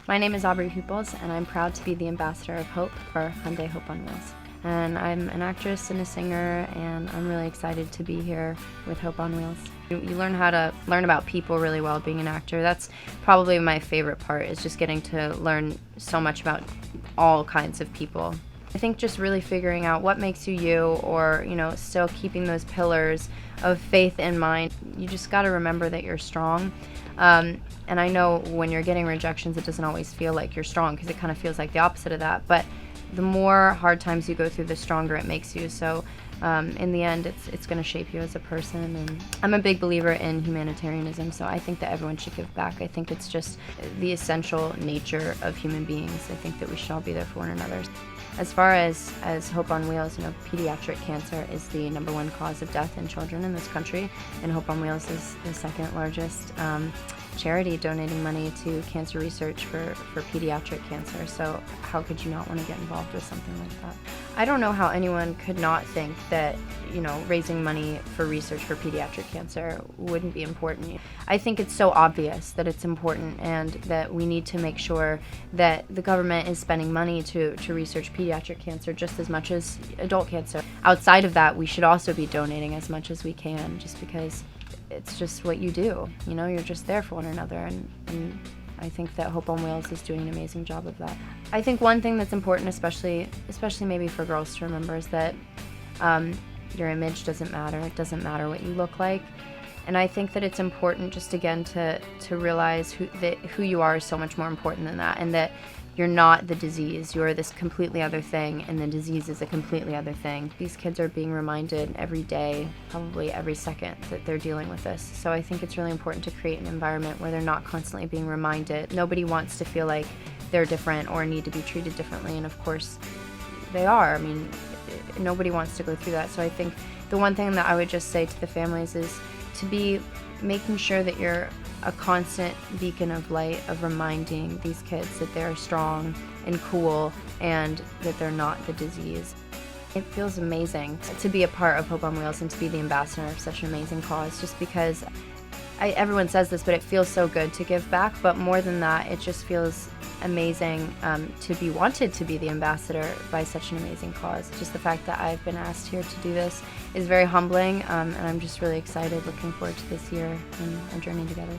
My name is Aubrey Hupels, and I'm proud to be the ambassador of Hope for Hyundai Hope on Wheels. And I'm an actress and a singer, and I'm really excited to be here with Hope on Wheels. You learn how to learn about people really well being an actor. That's probably my favorite part, is just getting to learn so much about all kinds of people. I think just really figuring out what makes you you, or still keeping those pillars of faith in mind. You just got to remember that you're strong. And I know when you're getting rejections, it doesn't always feel like you're strong, because it kind of feels like the opposite of that. But the more hard times you go through, the stronger it makes you. So in the end, it's going to shape you as a person. And I'm a big believer in humanitarianism, so I think that everyone should give back. I think it's just the essential nature of human beings. I think that we should all be there for one another. As far as Hope on Wheels, pediatric cancer is the #1 cause of death in children in this country, and Hope on Wheels is the second largest charity donating money to cancer research for pediatric cancer. So how could you not want to get involved with something like that? I don't know how anyone could not think that raising money for research for pediatric cancer wouldn't be important. I think it's so obvious that it's important, and that we need to make sure that the government is spending money to research pediatric cancer just as much as adult cancer. Outside of that, we should also be donating as much as we can, just because it's just what you do. You're just there for one another, and I think that Hope on Wheels is doing an amazing job of that. I think one thing that's important, especially maybe for girls to remember, is that your image doesn't matter. It doesn't matter what you look like. And I think that it's important, just again, to realize who you are is so much more important than that, and that you're not the disease. You're this completely other thing, and the disease is a completely other thing. These kids are being reminded every day, probably every second, that they're dealing with this. So I think it's really important to create an environment where they're not constantly being reminded. Nobody wants to feel like they're different or need to be treated differently, and of course they are. I mean, nobody wants to go through that. So I think the one thing that I would just say to the families is to be making sure that you're a constant beacon of light, of reminding these kids that they're strong and cool, and that they're not the disease. It feels amazing to be a part of Hope on Wheels and to be the ambassador of such an amazing cause, just because everyone says this, but it feels so good to give back. But more than that, it just feels amazing to be wanted to be the ambassador by such an amazing cause. Just the fact that I've been asked here to do this is very humbling, and I'm just really excited, looking forward to this year and our journey together.